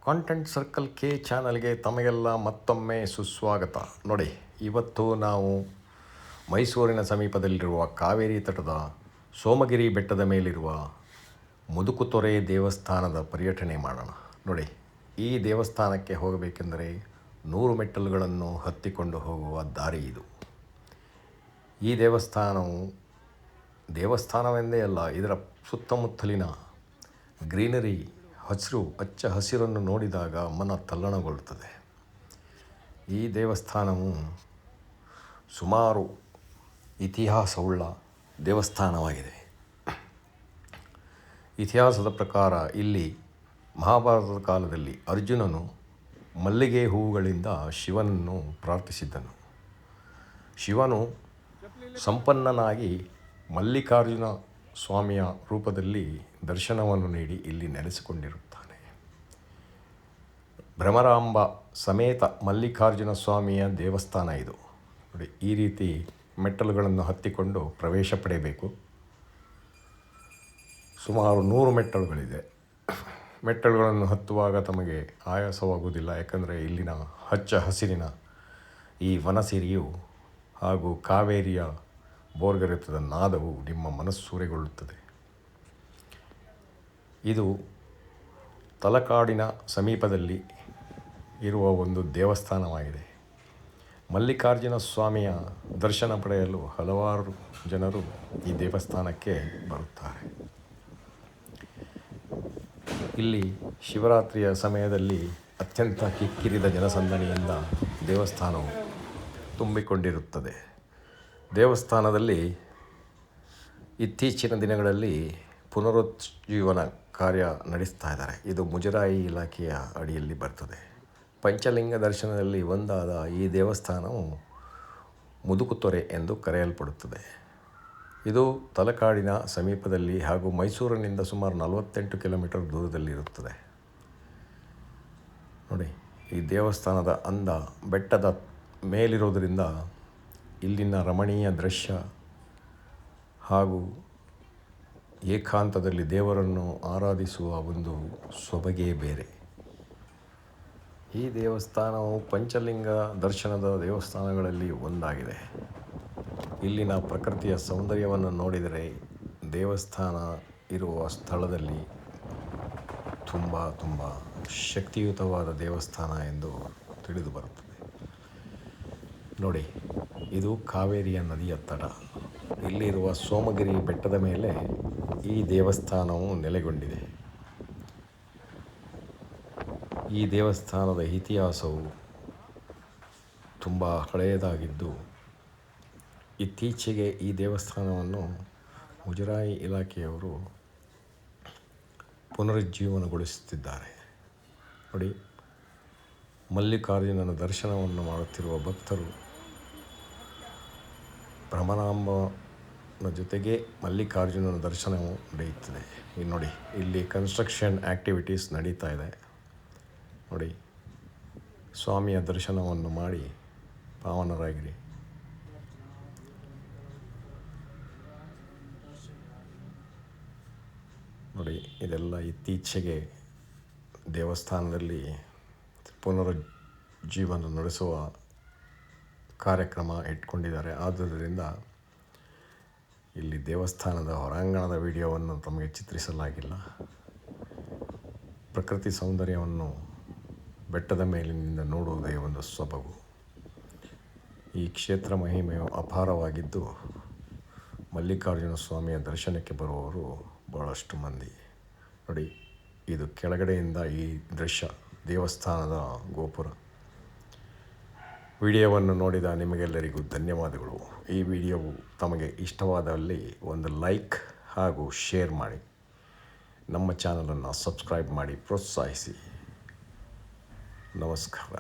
Content circle K ಚಾನಲ್ಗೆ ತಮಗೆಲ್ಲ ಮತ್ತೊಮ್ಮೆ ಸುಸ್ವಾಗತ. ನೋಡಿ, ಇವತ್ತು ನಾವು ಮೈಸೂರಿನ ಸಮೀಪದಲ್ಲಿರುವ ಕಾವೇರಿ ತಟದ ಸೋಮಗಿರಿ ಬೆಟ್ಟದ ಮೇಲಿರುವ ಮುದುಕುತೊರೆ ದೇವಸ್ಥಾನದ ಪರ್ಯಟನೆ ಮಾಡೋಣ. ನೋಡಿ, ಈ ದೇವಸ್ಥಾನಕ್ಕೆ ಹೋಗಬೇಕೆಂದರೆ 100 ಮೆಟ್ಟಲುಗಳನ್ನು ಹತ್ತಿಕೊಂಡು ಹೋಗುವ ದಾರಿ ಇದು. ಈ ದೇವಸ್ಥಾನವೆಂದೇ ಅಲ್ಲ, ಇದರ ಸುತ್ತಮುತ್ತಲಿನ ಗ್ರೀನರಿ, ಹಚ್ಚ ಹಸಿರನ್ನು ನೋಡಿದಾಗ ಮನ ತಲ್ಲಣಗೊಳ್ಳುತ್ತದೆ. ಈ ದೇವಸ್ಥಾನವು ಸುಮಾರು ಇತಿಹಾಸವುಳ್ಳ ದೇವಸ್ಥಾನವಾಗಿದೆ. ಇತಿಹಾಸದ ಪ್ರಕಾರ ಇಲ್ಲಿ ಮಹಾಭಾರತದ ಕಾಲದಲ್ಲಿ ಅರ್ಜುನನು ಮಲ್ಲಿಗೆ ಹೂವುಗಳಿಂದ ಶಿವನನ್ನು ಪ್ರಾರ್ಥಿಸಿದ್ದನು. ಶಿವನು ಸಂಪನ್ನನಾಗಿ ಮಲ್ಲಿಕಾರ್ಜುನ ಸ್ವಾಮಿಯ ರೂಪದಲ್ಲಿ ದರ್ಶನವನ್ನು ನೀಡಿ ಇಲ್ಲಿ ನೆಲೆಸಿಕೊಂಡಿರುತ್ತಾನೆ. ಭ್ರಮರಾಂಬ ಸಮೇತ ಮಲ್ಲಿಕಾರ್ಜುನ ಸ್ವಾಮಿಯ ದೇವಸ್ಥಾನ ಇದು. ನೋಡಿ, ಈ ರೀತಿ ಮೆಟ್ಟಲುಗಳನ್ನು ಹತ್ತಿಕೊಂಡು ಪ್ರವೇಶ ಪಡೆಯಬೇಕು. ಸುಮಾರು 100 ಮೆಟ್ಟಲುಗಳಿದೆ. ಮೆಟ್ಟಲುಗಳನ್ನು ಹತ್ತುವಾಗ ತಮಗೆ ಆಯಾಸವಾಗುವುದಿಲ್ಲ, ಯಾಕಂದರೆ ಇಲ್ಲಿನ ಹಚ್ಚ ಹಸಿರಿನ ಈ ವನಸಿರಿಯು ಹಾಗೂ ಕಾವೇರಿಯ ಬೋರ್ಗರೆತದ ನಾದವು ನಿಮ್ಮ ಮನಸ್ಸೂರೆಗೊಳ್ಳುತ್ತದೆ. ಇದು ತಲಕಾಡಿನ ಸಮೀಪದಲ್ಲಿ ಇರುವ ಒಂದು ದೇವಸ್ಥಾನವಾಗಿದೆ. ಮಲ್ಲಿಕಾರ್ಜುನ ಸ್ವಾಮಿಯ ದರ್ಶನ ಪಡೆಯಲು ಹಲವಾರು ಜನರು ಈ ದೇವಸ್ಥಾನಕ್ಕೆ ಬರುತ್ತಾರೆ. ಇಲ್ಲಿ ಶಿವರಾತ್ರಿಯ ಸಮಯದಲ್ಲಿ ಅತ್ಯಂತ ಕಿಕ್ಕಿರಿದ ಜನಸಂದಣಿಯಿಂದ ದೇವಸ್ಥಾನವು ತುಂಬಿಕೊಂಡಿರುತ್ತದೆ. ದೇವಸ್ಥಾನದಲ್ಲಿ ಇತ್ತೀಚಿನ ದಿನಗಳಲ್ಲಿ ಪುನರುಜ್ಜೀವನ ಕಾರ್ಯ ನಡೆಸ್ತಾ ಇದ್ದಾರೆ. ಇದು ಮುಜರಾಯಿ ಇಲಾಖೆಯ ಅಡಿಯಲ್ಲಿ ಬರ್ತದೆ. ಪಂಚಲಿಂಗ ದರ್ಶನದಲ್ಲಿ ಒಂದಾದ ಈ ದೇವಸ್ಥಾನವು ಮುದುಕುತೊರೆ ಎಂದು ಕರೆಯಲ್ಪಡುತ್ತದೆ. ಇದು ತಲಕಾಡಿನ ಸಮೀಪದಲ್ಲಿ ಹಾಗೂ ಮೈಸೂರಿನಿಂದ ಸುಮಾರು 48 ಕಿಲೋಮೀಟರ್ ದೂರದಲ್ಲಿರುತ್ತದೆ. ನೋಡಿ, ಈ ದೇವಸ್ಥಾನದ ಅಂದ ಬೆಟ್ಟದ ಮೇಲಿರೋದರಿಂದ ಇಲ್ಲಿನ ರಮಣೀಯ ದೃಶ್ಯ ಹಾಗೂ ಏಕಾಂತದಲ್ಲಿ ದೇವರನ್ನು ಆರಾಧಿಸುವ ಒಂದು ಸೊಬಗೇ ಬೇರೆ. ಈ ದೇವಸ್ಥಾನವು ಪಂಚಲಿಂಗ ದರ್ಶನದ ದೇವಸ್ಥಾನಗಳಲ್ಲಿ ಒಂದಾಗಿದೆ. ಇಲ್ಲಿನ ಪ್ರಕೃತಿಯ ಸೌಂದರ್ಯವನ್ನು ನೋಡಿದರೆ ದೇವಸ್ಥಾನ ಇರುವ ಸ್ಥಳದಲ್ಲಿ ತುಂಬ ಶಕ್ತಿಯುತವಾದ ದೇವಸ್ಥಾನ ಎಂದು ತಿಳಿದು ಬರುತ್ತದೆ. ನೋಡಿ, ಇದು ಕಾವೇರಿಯ ನದಿಯ ತಟ. ಇಲ್ಲಿರುವ ಸೋಮಗಿರಿ ಬೆಟ್ಟದ ಮೇಲೆ ಈ ದೇವಸ್ಥಾನವು ನೆಲೆಗೊಂಡಿದೆ. ಈ ದೇವಸ್ಥಾನದ ಇತಿಹಾಸವು ತುಂಬ ಹಳೆಯದಾಗಿದ್ದು, ಇತ್ತೀಚೆಗೆ ಈ ದೇವಸ್ಥಾನವನ್ನು ಮುಜರಾಯಿ ಇಲಾಖೆಯವರು ಪುನರುಜ್ಜೀವನಗೊಳಿಸುತ್ತಿದ್ದಾರೆ. ನೋಡಿ, ಮಲ್ಲಿಕಾರ್ಜುನನ ದರ್ಶನವನ್ನು ಮಾಡುತ್ತಿರುವ ಭಕ್ತರು ಭ್ರಮರಾಂಬನ ಜೊತೆಗೆ ಮಲ್ಲಿಕಾರ್ಜುನನ ದರ್ಶನವು ನಡೆಯುತ್ತದೆ. ನೋಡಿ, ಇಲ್ಲಿ ಕನ್ಸ್ಟ್ರಕ್ಷನ್ ಆ್ಯಕ್ಟಿವಿಟೀಸ್ ನಡೀತಾ ಇದೆ. ನೋಡಿ, ಸ್ವಾಮಿಯ ದರ್ಶನವನ್ನು ಮಾಡಿ ಪಾವನರಾಗಿರಿ. ನೋಡಿ, ಇದೆಲ್ಲ ಇತ್ತೀಚೆಗೆ ದೇವಸ್ಥಾನದಲ್ಲಿ ಪುನರುಜ್ಜೀವನ ನಡೆಸುವ ಕಾರ್ಯಕ್ರಮ ಇಟ್ಕೊಂಡಿದ್ದಾರೆ. ಆದುದರಿಂದ ಇಲ್ಲಿ ದೇವಸ್ಥಾನದ ಹೊರಾಂಗಣದ ವಿಡಿಯೋವನ್ನು ತಮಗೆ ಚಿತ್ರಿಸಲಾಗಿಲ್ಲ. ಪ್ರಕೃತಿ ಸೌಂದರ್ಯವನ್ನು ಬೆಟ್ಟದ ಮೇಲಿನಿಂದ ನೋಡುವುದೇ ಒಂದು ಸೊಬಗು. ಈ ಕ್ಷೇತ್ರ ಮಹಿಮೆಯು ಅಪಾರವಾಗಿದ್ದು, ಮಲ್ಲಿಕಾರ್ಜುನ ಸ್ವಾಮಿಯ ದರ್ಶನಕ್ಕೆ ಬರುವವರು ಭಾಳಷ್ಟು ಮಂದಿ. ನೋಡಿ, ಇದು ಕೆಳಗಡೆಯಿಂದ ಈ ದೃಶ್ಯ ದೇವಸ್ಥಾನದ ಗೋಪುರ. ವಿಡಿಯೋವನ್ನು ನೋಡಿದ ನಿಮಗೆಲ್ಲರಿಗೂ ಧನ್ಯವಾದಗಳು. ಈ ವಿಡಿಯೋವು ತಮಗೆ ಇಷ್ಟವಾದಲ್ಲಿ ಒಂದು ಲೈಕ್ ಹಾಗೂ ಶೇರ್ ಮಾಡಿ. ನಮ್ಮ ಚಾನಲನ್ನು ಸಬ್ಸ್ಕ್ರೈಬ್ ಮಾಡಿ ಪ್ರೋತ್ಸಾಹಿಸಿ. ನಮಸ್ಕಾರ.